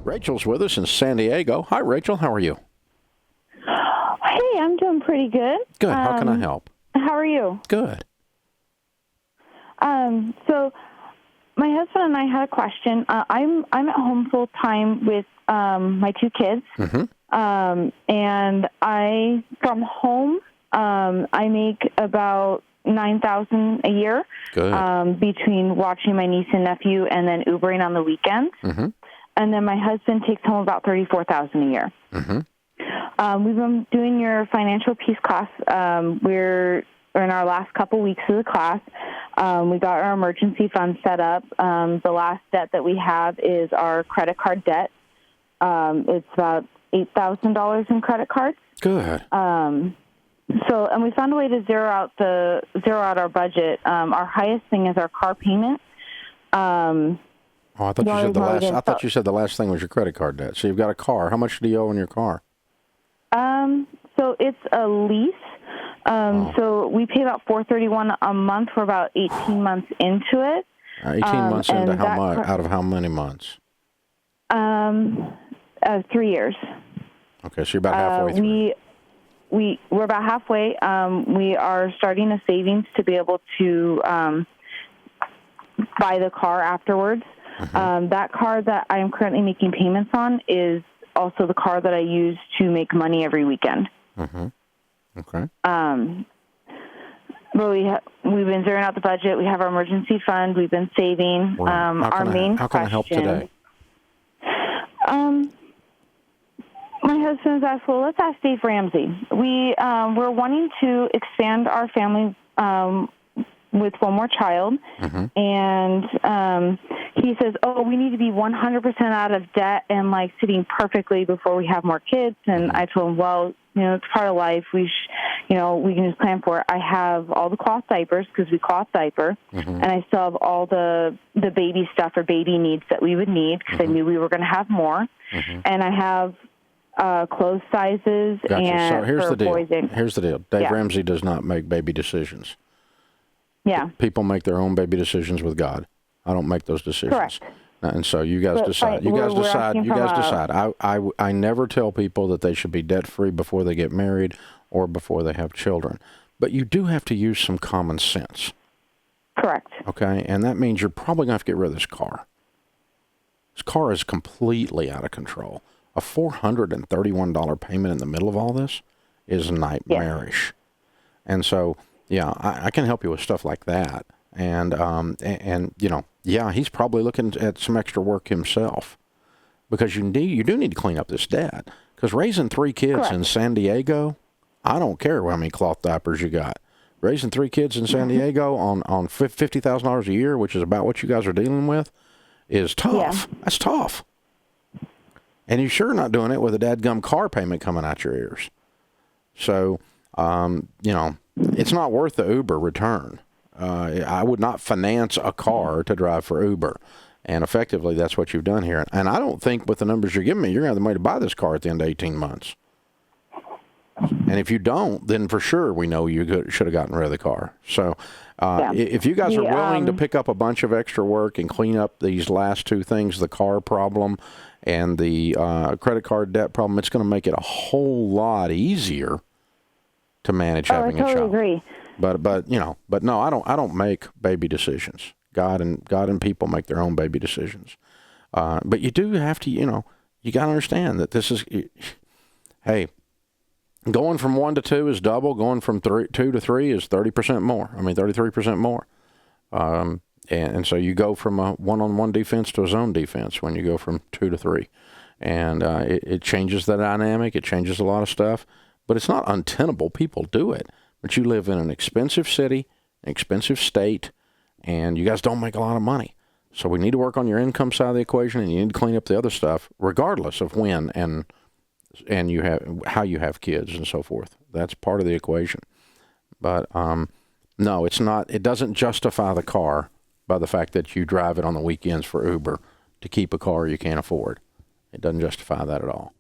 Rachel's with us in San Diego. Hi, Rachel. How are you? Hey, I'm doing pretty good. Good. How can I help? How are you? Good. So my husband and I had a question. I'm at home full time with my two kids, and from home I make about $9,000 a year. Good. Between watching my niece and nephew and then Ubering on the weekends. And then my husband takes home about $34,000 a year. We've been doing your financial peace class. We're in our last couple weeks of the class. We got our emergency fund set up. The last debt that we have is our credit card debt. It's about $8,000 in credit cards. Good. And we found a way to zero out our budget. Our highest thing is our car payment. I thought you said the last thing was your credit card debt. So you've got a car. How much do you owe on your car? So it's a lease. So we pay about $431 a month for about 18 months into it. 18 months into how much? Out of how many months? 3 years. Okay, so you're about halfway through. We're about halfway. We are starting a savings to be able to buy the car afterwards. That car that I am currently making payments on is also the car that I use to make money every weekend. Okay. But we've been zeroing out the budget. We have our emergency fund. We've been saving. How can I help today? My husband has asked, well, let's ask Dave Ramsey. We're wanting to expand our family with one more child, and he says, we need to be 100% out of debt and like sitting perfectly before we have more kids. And I told him, well, it's part of life. We can just plan for it. I have all the cloth diapers because we cloth diaper, and I still have all the baby stuff or baby needs that we would need because I knew we were going to have more. And I have clothes sizes. Gotcha. And so here's for the deal. boys and, Here's the deal. Dave Ramsey does not make baby decisions. Yeah. People make their own baby decisions with God. I don't make those decisions. Correct. And so you guys decide. You guys decide. I never tell people that they should be debt-free before they get married or before they have children. But you do have to use some common sense. Correct. Okay? And that means you're probably going to have to get rid of this car. This car is completely out of control. A $431 payment in the middle of all this is nightmarish. And so, I can help you with stuff like that. And he's probably looking at some extra work himself because you do need to clean up this debt. Because raising 3 kids in San Diego, I don't care how many cloth diapers you got. Raising 3 kids in San Diego on $50,000 a year, which is about what you guys are dealing with, is tough. Yeah. That's tough. And you're sure not doing it with a dadgum car payment coming out your ears. So, it's not worth the Uber return. I would not finance a car to drive for Uber. And effectively, that's what you've done here. And I don't think with the numbers you're giving me, you're going to have the money to buy this car at the end of 18 months. And if you don't, then for sure we know you should have gotten rid of the car. So if you guys are willing to pick up a bunch of extra work and clean up these last 2 things, the car problem and the credit card debt problem, it's going to make it a whole lot easier to manage having a child. I totally agree. But no, I don't make baby decisions. God and people make their own baby decisions. But you do have to, you got to understand that this is, hey, going from 1 to 2 is double. Going from 2 to 3 is 30% more. 33% more. And so you go from a one-on-one defense to a zone defense when you go from 2 to 3. And it changes the dynamic. It changes a lot of stuff. But it's not untenable. People do it. But you live in an expensive city, an expensive state, and you guys don't make a lot of money. So we need to work on your income side of the equation, and you need to clean up the other stuff, regardless of when and you have how you have kids and so forth. That's part of the equation. But no, it's not. It doesn't justify the car by the fact that you drive it on the weekends for Uber to keep a car you can't afford. It doesn't justify that at all.